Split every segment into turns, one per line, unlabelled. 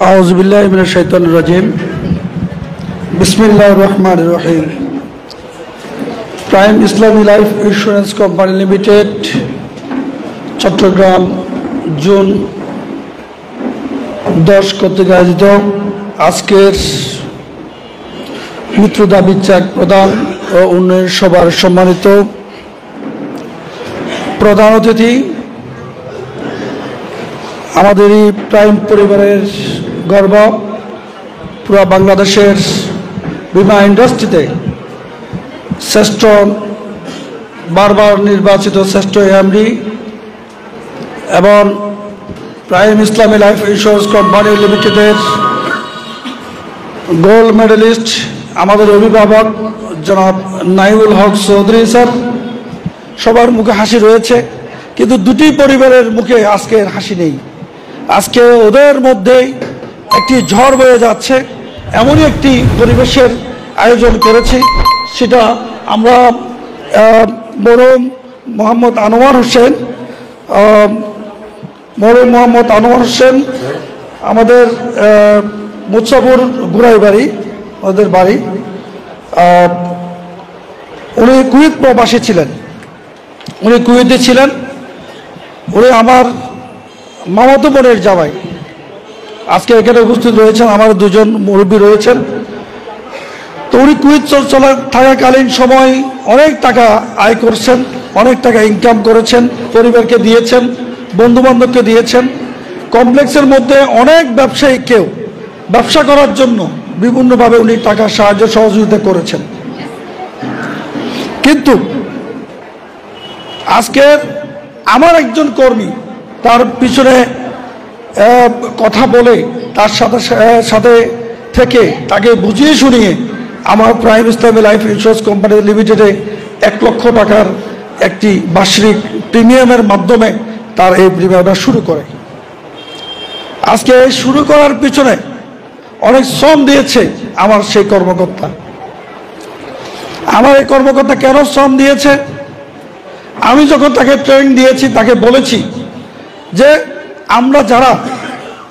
আউযুবিল্লাহি মিনাশ শাইতানির রাজিম। বিসমিল্লাহির রহমানির রহিম। Prime Islami Life Insurance Company Limited, Chattogram, June 10 কর্তৃক আয়োজিত আজকের মিত্রতা চেক প্রদান ও উন্নয়ন সভার সম্মানিত প্রধান অতিথি, আমাদের এই প্রাইম পরিবারের গর্ব, পুরো বাংলাদেশের বীমা ইন্ডাস্ট্রিতে শ্রেষ্ঠ, বারবার নির্বাচিত শ্রেষ্ঠ এমডি এবং prime Islami Life Insurance company লিমিটেডের গোল্ড মেডেলিস্ট, আমাদের অভিভাবক জনাব নাইমুল হক চৌধুরী স্যার, সবার মুখে হাসি রয়েছে, কিন্তু দুটি পরিবারের মুখে আজকের হাসি নেই। আজকে ওদের মধ্যেই একটি ঝড় বয়ে যাচ্ছে, এমনই একটি পরিবেশের আয়োজন করেছি। সেটা আমরা মরহুম মোহাম্মদ আনোয়ার হোসেন, আমাদের মুছাপুর গুড়াই বাড়ি, ওদের বাড়ি, উনি কুয়েত প্রবাসী ছিলেন, উনি কুয়েতে ছিলেন। উনি আমার মামাতো বোনের জামাই। আজকে এখানে উপস্থিত রয়েছেন, আমার দুজন মুরব্বী রয়েছেন। তো উনি কুয়েত চলা থাকাকালীন সময় অনেক টাকা আয় করছেন, অনেক টাকা ইনকাম করেছেন, পরিবারকে দিয়েছেন, বন্ধুবান্ধবকে দিয়েছেন। কমপ্লেক্সের মধ্যে অনেক ব্যবসায়ীকেও ব্যবসা করার জন্য বিভিন্নভাবে উনি টাকা সাহায্য সহযোগিতা করেছেন। কিন্তু আজকের আমার একজন কর্মী তার পিছনে কথা বলে, তার সাথে থেকে তাকে বুঝিয়ে শুনিয়ে আমার prime Islami Life Insurance company লিমিটেডে 1 লক্ষ টাকার একটি বার্ষিক প্রিমিয়ামের মাধ্যমে তার এই প্রিমিয়ামটা শুরু করে। আজকে শুরু করার পিছনে অনেক শ্রম দিয়েছে আমার সেই কর্মকর্তা। আমার এই কর্মকর্তা কেন শ্রম দিয়েছে? আমি যখন তাকে ট্রেনিং দিয়েছি, তাকে বলেছি যে আমরা যারা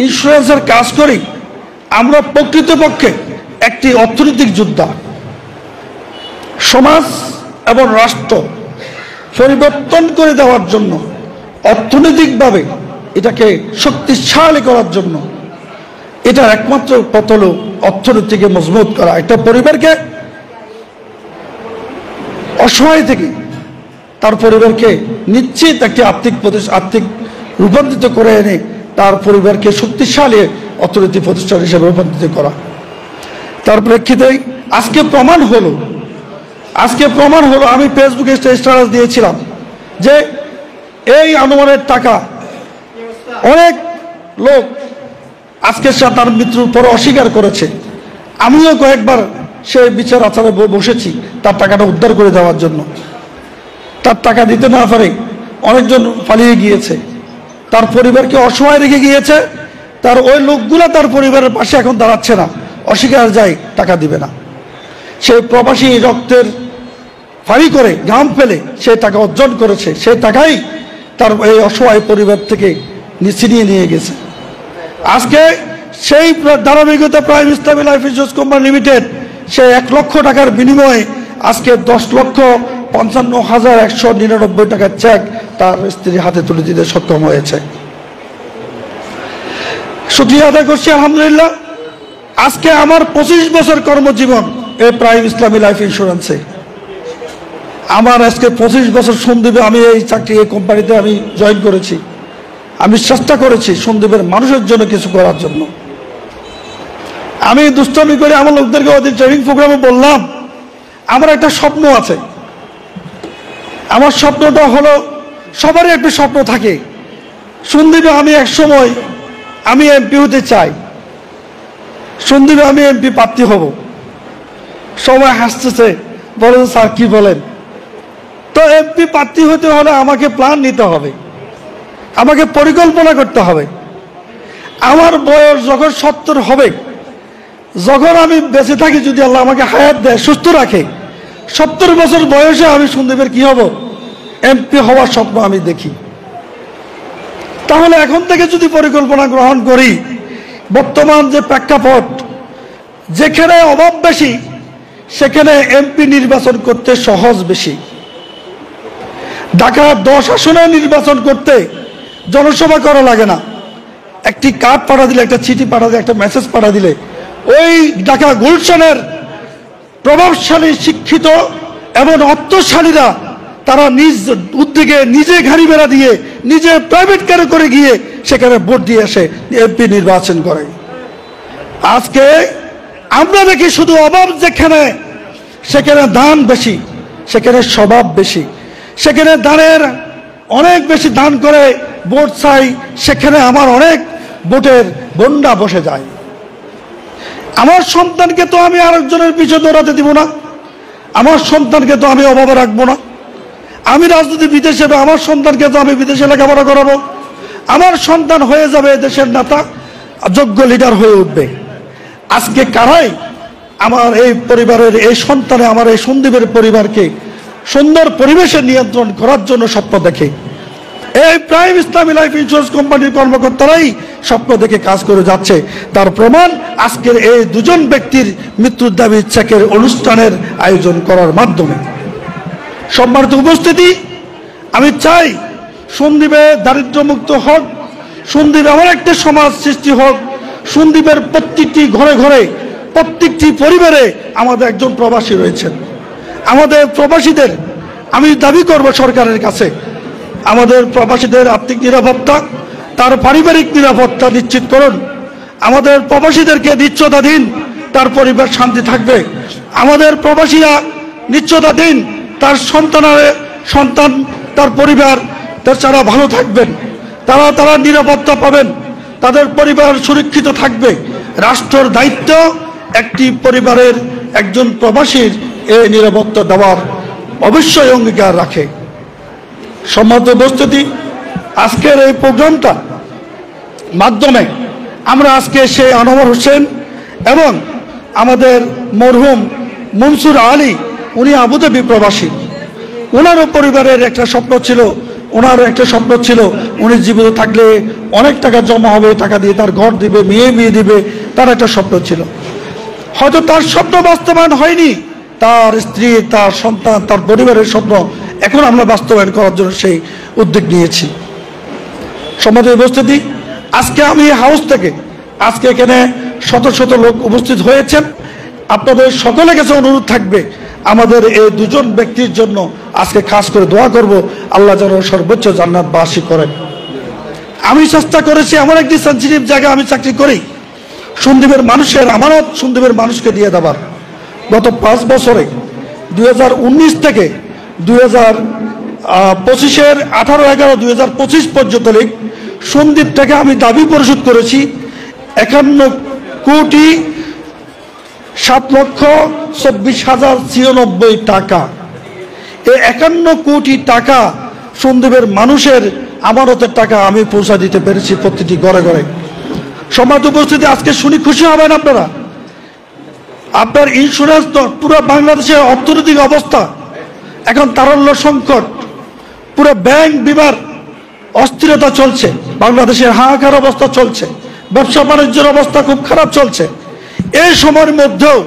ইন্স্যুরেন্সের কাজ করি, আমরা প্রকৃতপক্ষে একটি অর্থনৈতিক যোদ্ধা। সমাজ এবং রাষ্ট্র পরিবর্তন করে দেওয়ার জন্য, অর্থনৈতিকভাবে এটাকে শক্তিশালী করার জন্য, এটার একমাত্র পথ হল অর্থনীতিকে মজবুত করা। একটা পরিবারকে অসহায় থেকে তার পরিবারকে নিশ্চিত একটি আর্থিক রূপান্তরিত করে এনে তার পরিবারকে শক্তিশালী অর্থনৈতিক প্রতিষ্ঠান হিসেবে রূপান্তরিত করা। তার প্রেক্ষিতে আজকে প্রমাণ হলো, আমি ফেসবুকে স্ট্যাটাস দিয়েছিলাম যে এই আনোয়ারের টাকা অনেক লোক আজকে তার মৃত্যুর পর অস্বীকার করেছে। আমিও কয়েকবার সেই বিচার আচারে বসেছি তার টাকাটা উদ্ধার করে দেওয়ার জন্য। তার টাকা দিতে না পারে অনেকজন পালিয়ে গিয়েছে, তার পরিবারকে অসহায় রেখে গিয়েছে। তার ওই লোকগুলা তার পরিবারের পাশে এখন দাঁড়াচ্ছে না, অস্বীকার যায়, টাকা দিবে না। সেই প্রবাসী রক্তের ফাঁড়ি করে, ঘাম ফেলে সেই টাকা অর্জন করেছে, সেই টাকাই তার এই অসহায় পরিবার থেকে ছিনিয়ে নিয়ে গেছে। আজকে সেই ধারাবাহিকতা prime Islami Life Insurance Company limited সেই 1 লক্ষ টাকার বিনিময়ে আজকে 10,55,199 টাকার চেক তার স্ত্রীর হাতে তুলে দিতে সক্ষম হয়েছে। শুকরিয়া আদায় করছি আলহামদুলিল্লাহ। আজকে আমার 25 বছর কর্মজীবন এই প্রাইম ইসলামী লাইফ ইন্স্যুরেন্সে। আমার আজকে 25 বছর সন্দ্বীপে আমি এই চাকরি, এই কোম্পানিতে আমি জয়েন করেছি। আমি চেষ্টা করেছি সন্দ্বীপের মানুষের জন্য কিছু করার জন্য। আমি দুষ্টামি করে আমার লোকদেরকে ওদের ট্রেনিং প্রোগ্রামে বললাম, আমার একটা স্বপ্ন আছে। আমার স্বপ্নটা হলো, সবারই একটা স্বপ্ন থাকে, সন্দ্বীপে আমি একসময় আমি এমপি হতে চাই, সন্দ্বীপে আমি এমপি প্রার্থী হব। সবাই হাসতেছে, বলে স্যার কি বলেন? তো এমপি প্রার্থী হতে হলে আমাকে প্ল্যান নিতে হবে, আমাকে পরিকল্পনা করতে হবে। আমার বয়স যখন 70 হবে, যখন আমি বেঁচে থাকি, যদি আল্লাহ আমাকে হায়াত দেয়, সুস্থ রাখে, 70 বছর বয়সে আমি সন্দ্বীপের কি হব, এমপি হওয়ার স্বপ্ন আমি দেখি। তাহলে এখন থেকে যদি পরিকল্পনা গ্রহণ করি, বর্তমান যে প্রেক্ষাপট, যেখানে অভাব বেশি সেখানে এমপি নির্বাচন করতে সহজ বেশি। ঢাকা 10 আসনে নির্বাচন করতে জনসভা করা লাগে না, একটি কার্ড পাঠা দিলে, একটা চিঠি পাঠা দিলে, একটা মেসেজ পাঠা দিলে ওই ঢাকা গুলশানের প্রভাবশালী শিক্ষিত এবং অর্থশালীরা তারা নিজ উদ্যোগে নিজে গাড়ি ভাড়া দিয়ে নিজে প্রাইভেট কারে করে গিয়ে সেখানে ভোট দিয়ে এসে এমপি নির্বাচন করে। আজকে আমরা দেখি শুধু অভাব যেখানে সেখানে দান বেশি, সেখানে স্বভাব বেশি, সেখানে দানের অনেক বেশি দান করে ভোট চাই, সেখানে আমার অনেক ভোটের বন্ডা বসে যায়। আমার সন্তানকে তো আমি আরেকজনের পিছনে দৌড়াতে দিব না, আমার সন্তানকে তো আমি অভাবে রাখবো না। আমি রাজনীতিবিদ হিসেবে আমার সন্তানকে তো আমি বিদেশে লেখাপড়া করাবো, আমার সন্তান হয়ে যাবে দেশের নেতা, যোগ্য লিডার হয়ে উঠবে। আজকে কারাই আমার এই পরিবারের এই সন্তানে আমার এই সন্দীপের পরিবারকে সুন্দর পরিবেশে নিয়ন্ত্রণ করার জন্য স্বপ্ন দেখে? এই প্রাইম ইসলামী লাইফ ইন্স্যুরেন্স কোম্পানির কর্মকর্তারাই স্বপ্ন দেখে কাজ করে যাচ্ছে। তার প্রমাণ আজকের এই দুজন ব্যক্তির মৃত্যুর দাবি চেকের অনুষ্ঠানের আয়োজন করার মাধ্যমে। সম্মানিত উপস্থিতি, আমি চাই সন্দ্বীপে দারিদ্র্যমুক্ত হোক, সন্দ্বীপ এমন একটা সমাজ সৃষ্টি হোক, সন্দ্বীপের প্রত্যেকটি ঘরে ঘরে প্রত্যেকটি পরিবারে আমাদের একজন প্রবাসী রয়েছেন। আমাদের প্রবাসীদের আমি দাবি করব সরকারের কাছে, আমাদের প্রবাসীদের আর্থিক নিরাপত্তা, তার পারিবারিক নিরাপত্তা নিশ্চিত করুন। আমাদের প্রবাসীদেরকে নিশ্চয়তা দিন, তার পরিবার শান্তি থাকবে। আমাদের প্রবাসীরা নিশ্চয়তা দিন, তার সন্তান তার পরিবার তারা ভালো থাকবেন, তারা নিরাপত্তা পাবেন, তাদের পরিবার সুরক্ষিত থাকবে। রাষ্ট্রের দায়িত্ব একটি পরিবারের একজন প্রবাসীর এই নিরাপত্তা দেওয়ার অবশ্যই অঙ্গীকার রাখে। সম্মানিত উপস্থিতি, আজকের এই প্রোগ্রামটা মাধ্যমে আমরা আজকে সেই আনোয়ার হোসেন এবং আমাদের মরহুম মনসুর আলী, উনি আবুধাবি প্রবাসী, ওনারও পরিবারের একটা স্বপ্ন ছিল, উনি জীবিত থাকলে অনেক টাকা জমা হবে, টাকা দিয়ে তার ঘর দিবে, মেয়ে দিবে, তার একটা স্বপ্ন ছিল। হয়তো তার স্বপ্ন বাস্তবায়ন হয়নি, তার স্ত্রী, তার সন্তান, তার পরিবারের স্বপ্ন এখন আমরা বাস্তবায়ন করার জন্য সেই উদ্যোগ নিয়েছি। সম্মানিত উপস্থিতি, আজকে আমি হাউস থেকে আজকে এখানে শত শত লোক উপস্থিত হয়েছেন। আপনাদের সকলের কাছে অনুরোধ থাকবে, আমাদের এই দুজন ব্যক্তির জন্য আজকে খাস করে দোয়া করব, আল্লাহ যেন সর্বোচ্চ জান্নাতবাসী করেন। আমি চেষ্টা করেছি, এমন একটি সেনসিটিভ জায়গায় আমি চাকরি করি, সন্দ্বীপের মানুষের আমানত সন্দ্বীপের মানুষকে দিয়ে দেবার। গত 5 বছরে 2019 থেকে 2025-এর 18-11-2025 পর্যন্ত সন্দ্বীপ থেকে আমি দাবি পরিশোধ করেছি 51,07,24,094 টাকা। এই 51 কোটি টাকা সন্দ্বীপের মানুষের আমানতের টাকা আমি পৌঁছা দিতে পেরেছি প্রতিটি ঘরে ঘরে। সম্মানিত উপস্থিতি, আজকে শুনি খুশি হবেন আপনারা। আপনার ইন্স্যুরেন্স, পুরো বাংলাদেশের অর্থনৈতিক অবস্থা এখন তারল্য সংকট, পুরো ব্যাংক বিমার অস্থিরতা চলছে, বাংলাদেশের হাহাকার অবস্থা চলছে, ব্যবসা বাণিজ্যের অবস্থা খুব খারাপ চলছে। এই সময়ের মধ্যেও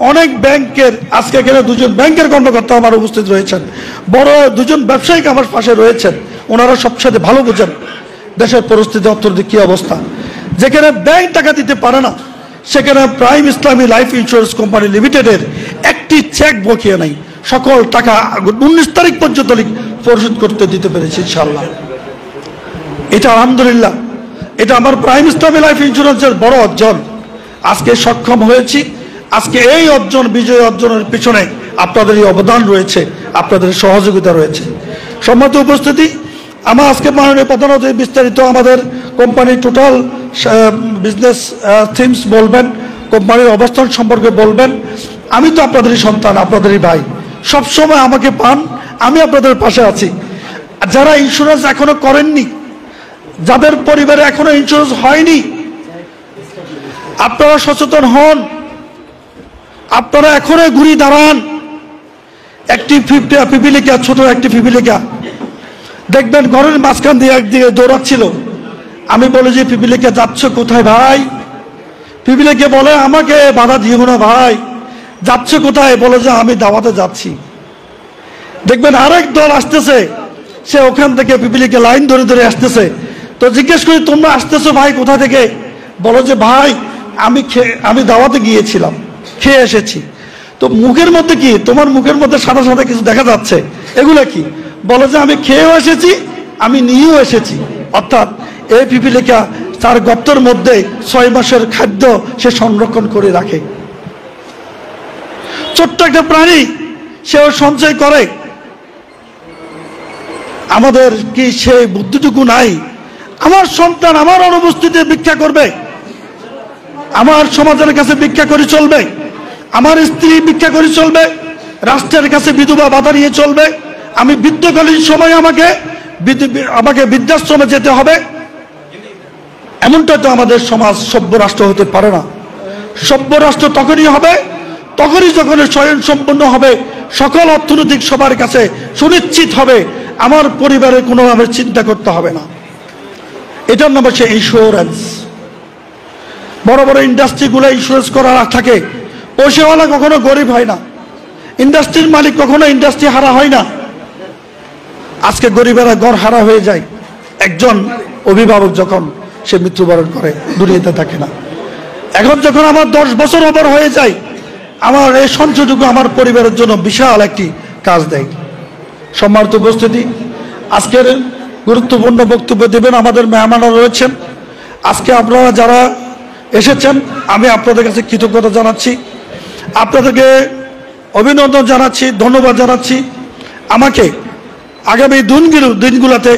অনেক ব্যাংকের, আজকে এখানে দুজন ব্যাংকের কর্মকর্তা আমার উপস্থিত রয়েছেন, বড় দুজন ব্যবসায়িক আমার পাশে রয়েছেন, ওনারা সবসাথে ভালো বোঝেন দেশের পরিস্থিতি, অর্থনৈতিক কী অবস্থা। যেখানে ব্যাংক টাকা দিতে পারে না, সেখানে prime Islami Life Insurance company লিমিটেডের একটি চেক বকিয়ে নাই, সকল টাকা 19 তারিখ পর্যন্ত পরিশোধ করতে দিতে পেরেছি ইনশাআল্লাহ। এটা আলহামদুলিল্লাহ, এটা আমার প্রাইম ইসলামী লাইফ ইন্স্যুরেন্সের বড় অর্জন। আজকে সক্ষম হয়েছি, আজকে এই অর্জন, বিজয় অর্জনের পিছনে আপনাদেরই অবদান রয়েছে, আপনাদের সহযোগিতা রয়েছে। সম্মানিত উপস্থিতি, আমার আজকে মাননীয় প্রধান অতিথি বিস্তারিত আমাদের কোম্পানির টোটাল বিজনেস থিমস বলবেন, কোম্পানির অবস্থান সম্পর্কে বলবেন। আমি তো আপনাদেরই সন্তান, আপনাদেরই ভাই, সবসময় আমাকে পান, আমি আপনাদের পাশে আছি। যারা ইন্স্যুরেন্স এখনো করেননি, যাদের পরিবারে এখনো ইন্স্যুরেন্স হয়নি, আপনারা সচেতন হন, আপনারা এখনই ঘুরে দাঁড়ান। একটি পিপিলিকা, ছোট একটি পিপিলিকা দেখবেন ঘরের মাঝখান দিয়ে একদিকে দৌড়াচ্ছিল। আমি বলি যে, পিপিলিকা যাচ্ছ কোথায় ভাই? পিপিলিকে বলে আমাকে বাধা দিও না ভাই, যাচ্ছে কোথায়? বলে যে আমি দাওয়াতে যাচ্ছি। দেখবেন আরেক দল আসতেছে, সে ওখান থেকে পিপিলিকে লাইন ধরে ধরে আসতেছে। তো জিজ্ঞেস করি তোমরা আসতেছো ভাই কোথা থেকে? বলো যে ভাই আমি দাওয়াতে গিয়েছিলাম, খেয়ে এসেছি। তো মুখের মধ্যে কি, তোমার মুখের মধ্যে সাদা সাদা কিছু দেখা যাচ্ছে, এগুলো কি? বলে যে আমি খেয়েও এসেছি, আমি নিয়েও এসেছি। অর্থাৎ এই পিপিলিকা তার গর্তের মধ্যে 6 মাসের খাদ্য সে সংরক্ষণ করে রাখে। ছোট্ট একটা প্রাণী, সেও সঞ্চয় করে। আমাদের কি সেই বুদ্ধিটুকু নাই? আমার সন্তান আমার অনুপস্থিতিতে ভিক্ষা করবে, আমার সমাজের কাছে ভিক্ষা করে চলবে, আমার স্ত্রী ভিক্ষা করে চলবে, রাষ্ট্রের কাছে বিধবা ভাতা নিয়ে চলবে, আমি বৃদ্ধকালীন সময় আমাকে বৃদ্ধাশ্রমে যেতে হবে। এমনটা তো আমাদের সমাজ সভ্য রাষ্ট্র হতে পারে না। সভ্য রাষ্ট্র তখনই হবে যখন স্বয়ংসম্পন্ন হবে, সকল অর্থনৈতিক সবার কাছে সুনিশ্চিত হবে, আমার পরিবারের কোনোভাবে চিন্তা করতে হবে না। এটার নাম হচ্ছে ইন্স্যুরেন্স। বড় বড় ইন্ডাস্ট্রিগুলো ইন্স্যুরেন্স করা থাকে। পয়সাওয়ালা কখনো গরিব হয় না, ইন্ডাস্ট্রির মালিক কখনো ইন্ডাস্ট্রি হারা হয় না। আজকে গরিবেরা ঘর হারা হয়ে যায় একজন অভিভাবক যখন সে মৃত্যুবরণ করে, দুনিয়াতে থাকে না। এখন যখন আমার 10 বছর ওপর হয়ে যায়, আমার এই সঞ্চয়টুকু আমার পরিবারের জন্য বিশাল একটি কাজ দেয়। সম্মানিত উপস্থিতি, আজকের গুরুত্বপূর্ণ বক্তব্য দেবেন আমাদের মেহমানরা রয়েছেন। আজকে আপনারা যারা এসেছেন, আমি আপনাদের কাছে কৃতজ্ঞতা জানাচ্ছি, আপনাদেরকে অভিনন্দন জানাচ্ছি, ধন্যবাদ জানাচ্ছি। আমাকে আগামী দিনগুলোতে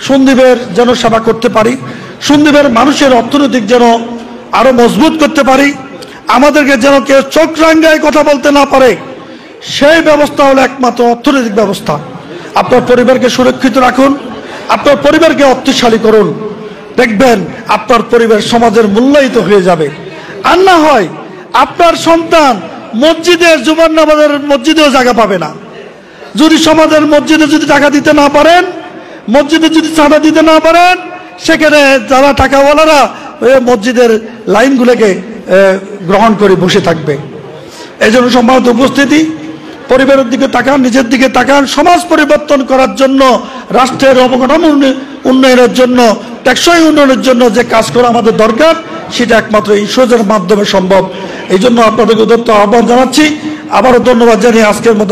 সন্দ্বীপের যেন সেবা করতে পারি, সন্দ্বীপের মানুষের অর্থনৈতিক যেন আরো মজবুত করতে পারি, আমাদেরকে যেন কেউ চোখ রাঙ্গায় কথা বলতে না পারে, সেই ব্যবস্থা হলো একমাত্র অর্থনৈতিক ব্যবস্থা। আপনার পরিবারকে সুরক্ষিত রাখুন, আপনার পরিবারকে অর্থশালী করুন, দেখবেন আপনার পরিবার সমাজের মূল্যায়িত হয়ে যাবে। আর না হয় আপনার সন্তান মসজিদের জুমার নামাজের মসজিদেও জায়গা পাবে না। যদি সমাজের মসজিদে যদি টাকা দিতে না পারেন, মসজিদে যদি চাঁদা দিতে না পারেন, সেখানে যারা টাকাওয়ালারা মসজিদের লাইনগুলোকে গ্রহণ করে বসে থাকবে। এই জন্য সম্মানিত উপস্থিতি, পরিবারের দিকে তাকান, নিজের দিকে তাকান। সমাজ পরিবর্তন করার জন্য, রাষ্ট্রের অবকাঠামো উন্নয়নের জন্য, টেকসই উন্নয়নের জন্য যে কাজ করা আমাদের দরকার, সেটা একমাত্র ইন্স্যুরেন্সের মাধ্যমে সম্ভব। এই জন্য আপনাদেরকে উদাত্ত আহ্বান জানাচ্ছি। আবারও ধন্যবাদ জানিয়ে আজকের মতো